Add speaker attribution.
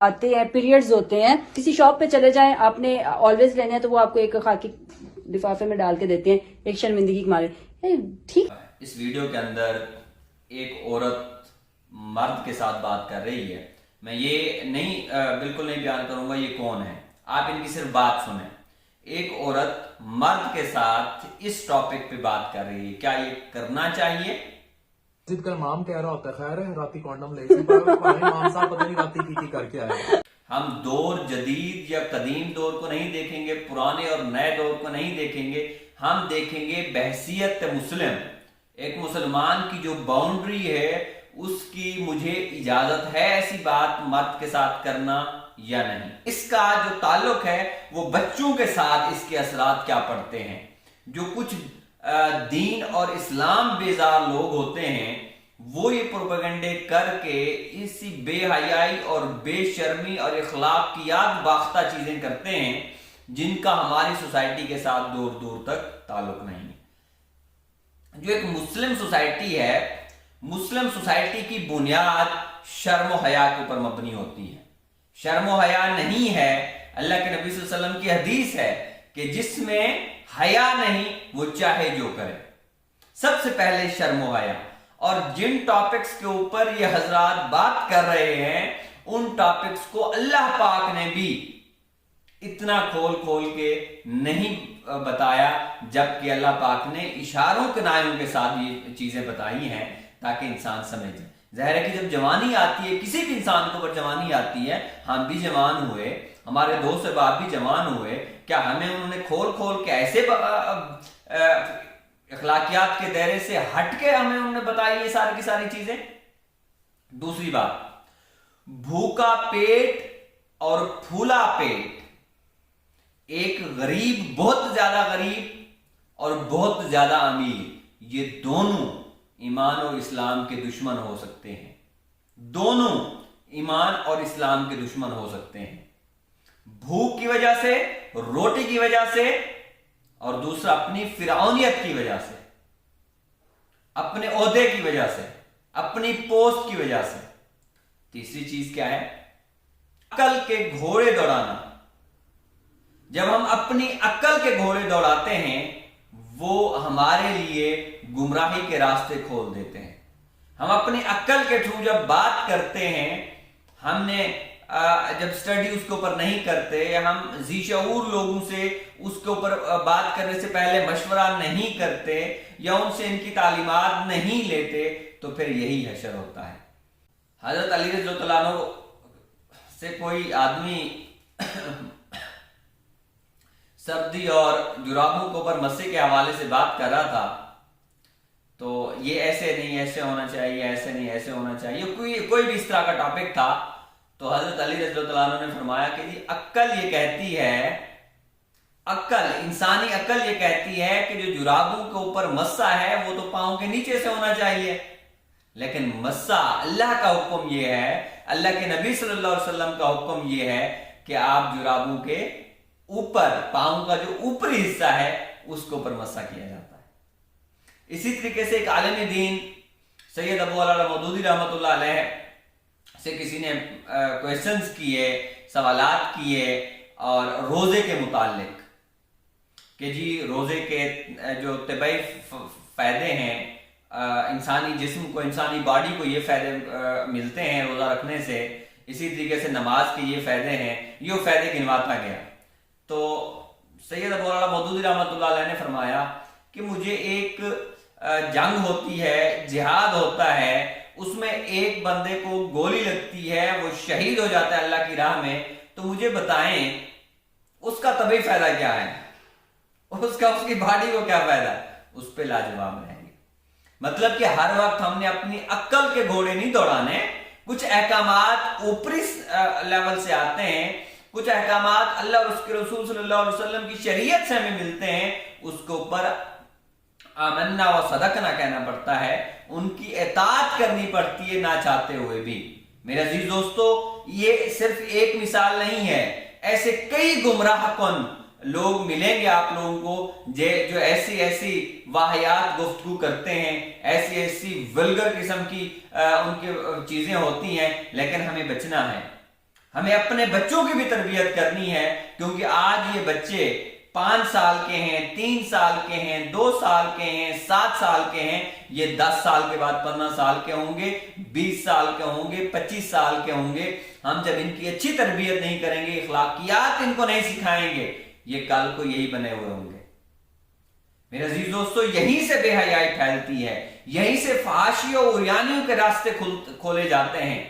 Speaker 1: آتے ہیں، پیریڈز ہوتے ہیں، کسی شاپ پہ چلے جائیں، آپ نے آلویز لینے ہیں تو وہ آپ کو ایک خاکی لفافے میں ڈال کے دیتے ہیں ایک شرمندگی کے مارے. ٹھیک.
Speaker 2: اس ویڈیو کے اندر ایک عورت مرد کے ساتھ بات کر رہی ہے. میں یہ بالکل نہیں بیان کروں گا یہ کون ہے، آپ ان کی صرف بات سنیں. ایک عورت مرد کے ساتھ اس ٹاپک پہ بات کر رہی ہے، کیا یہ کرنا چاہیے؟
Speaker 3: مسجد کا امام کہہ رہا ہوتا ہے خیر ہے راتی کونڈم لے سی پر امام صاحب پتہ نہیں راتی کی کر کے آئے.
Speaker 2: ہم دور جدید یا قدیم دور کو نہیں دیکھیں گے، پرانے اور نئے دور کو نہیں دیکھیں گے، ہم دیکھیں گے بحیثیت مسلم ایک مسلمان کی جو باؤنڈری ہے اس کی مجھے اجازت ہے ایسی بات مرد کے ساتھ کرنا یا نہیں. اس کا جو تعلق ہے وہ بچوں کے ساتھ اس کے اثرات کیا پڑتے ہیں. جو کچھ دین اور اسلام بیزار لوگ ہوتے ہیں وہ یہ پروپیگنڈے کر کے اسی بے حیائی اور بے شرمی اور اخلاقیات باختہ چیزیں کرتے ہیں جن کا ہماری سوسائٹی کے ساتھ دور دور تک تعلق نہیں ہے. جو ایک مسلم سوسائٹی ہے، مسلم سوسائٹی کی بنیاد شرم و حیا کے اوپر مبنی ہوتی ہے. شرم و حیا نہیں ہے. اللہ کے نبی صلی اللہ علیہ وسلم کی حدیث ہے کہ جس میں حیا نہیں وہ چاہے جو کرے. سب سے پہلے شرم و حیا. اور جن ٹاپکس کے اوپر یہ حضرات بات کر رہے ہیں ان ٹاپکس کو اللہ پاک نے بھی اتنا کھول کھول کے نہیں بتایا، جبکہ اللہ پاک نے اشاروں کنایوں کے ساتھ یہ چیزیں بتائی ہیں تاکہ انسان سمجھے. ظاہر ہے کہ جب جوانی آتی ہے، کسی بھی انسان کو پر جوانی آتی ہے، ہم بھی جوان ہوئے، ہمارے دوست احباب بھی جوان ہوئے، کیا ہمیں انہوں نے کھول کھول کے ایسے اخلاقیات کے دائرے سے ہٹ کے ہمیں انہوں نے بتائی یہ ساری کی ساری چیزیں؟ دوسری بات، بھوکا پیٹ اور پھولا پیٹ، ایک غریب بہت زیادہ غریب اور بہت زیادہ امیر، یہ دونوں ایمان اور اسلام کے دشمن ہو سکتے ہیں. دونوں ایمان اور اسلام کے دشمن ہو سکتے ہیں. بھوک کی وجہ سے، روٹی کی وجہ سے، اور دوسرا اپنی فرعونیت کی وجہ سے، اپنے عہدے کی وجہ سے، اپنی پوسٹ کی وجہ سے. تیسری چیز کیا ہے؟ عقل کے گھوڑے دوڑانا. جب ہم اپنی عقل کے گھوڑے دوڑاتے ہیں وہ ہمارے لیے گمراہی کے راستے کھول دیتے ہیں. ہم اپنی عقل کے تھرو جب بات کرتے ہیں، ہم نے جب سٹڈی اس کے اوپر نہیں کرتے، ہم ذی شعور لوگوں سے اس کے اوپر بات کرنے سے پہلے مشورہ نہیں کرتے یا ان سے ان کی تعلیمات نہیں لیتے، تو پھر یہی حشر ہوتا ہے. حضرت علی رضی اللہ عنہ سے کوئی آدمی سردی اور جرابوں کے اوپر مسے کے حوالے سے بات کر رہا تھا، تو یہ ایسے نہیں ایسے ہونا چاہیے، ایسے نہیں ایسے ہونا چاہیے، کوئی بھی اس طرح کا ٹاپک تھا. تو حضرت علی رضی اللہ عنہ نے فرمایا کہ جی عقل یہ کہتی ہے، انسانی عقل یہ کہتی ہے کہ جو جرابوں کے اوپر مسا ہے وہ تو پاؤں کے نیچے سے ہونا چاہیے، لیکن مسا اللہ کا حکم یہ ہے، اللہ کے نبی صلی اللہ علیہ وسلم کا حکم یہ ہے کہ آپ جرابوں کے اوپر، پاؤں کا جو اوپری حصہ ہے اس کے اوپر مسا کیا جاتا ہے. اسی طریقے سے ایک عالم دین سید ابو علی مودودی رحمۃ اللہ علیہ سے کسی نے کویسچنز کیے، سوالات کیے اور روزے کے متعلق کہ جی روزے کے جو طبعی فائدے ہیں، انسانی جسم کو، انسانی باڈی کو یہ فائدے ملتے ہیں روزہ رکھنے سے، اسی طریقے سے نماز کے یہ فائدے ہیں، یہ فائدے گنواتا گیا. تو سید ابو علی مودودی رحمۃ اللہ علیہ نے فرمایا کہ مجھے ایک جنگ ہوتی ہے، جہاد ہوتا ہے، اس میں ایک بندے کو گولی لگتی ہے، وہ شہید ہو جاتا ہے اللہ کی راہ میں، تو مجھے بتائیں اس کا طبعی فائدہ کیا ہے، اس کی باڈی کو کیا فائدہ ہے؟ اس پہ لاجواب رہیں گے. مطلب کہ ہر وقت ہم نے اپنی عقل کے گھوڑے نہیں دوڑانے. کچھ احکامات اوپری لیول سے آتے ہیں، کچھ احکامات اللہ اور اس کے رسول صلی اللہ علیہ وسلم کی شریعت سے ہمیں ملتے ہیں، اس کے اوپر آمنا و صدقنا کہنا پڑتا ہے، ان کی اطاعت کرنی پڑتی ہے نہ چاہتے ہوئے بھی. میرے عزیز دوستو، یہ صرف ایک مثال نہیں ہے، ایسے کئی گمراہ کن لوگ ملیں گے آپ لوگوں کو جو ایسی واہیات گفتگو کرتے ہیں، ایسی ولگر قسم کی ان کی چیزیں ہوتی ہیں، لیکن ہمیں بچنا ہے. ہمیں اپنے بچوں کی بھی تربیت کرنی ہے، کیونکہ آج یہ بچے 5 سال کے ہیں، 3 سال کے ہیں، 2 سال کے ہیں، 7 سال کے ہیں، یہ 10 سال کے بعد 15 سال کے ہوں گے، 20 سال کے ہوں گے، 25 سال کے ہوں گے۔ ہم جب ان کی اچھی تربیت نہیں کریں گے، اخلاقیات ان کو نہیں سکھائیں گے، یہ کل کو یہی بنے ہوئے ہوں گے۔ میرے عزیز دوستو، یہیں سے بے حیائی پھیلتی ہے، یہیں سے فحاشی اور عریانیوں کے راستے کھولے جاتے ہیں۔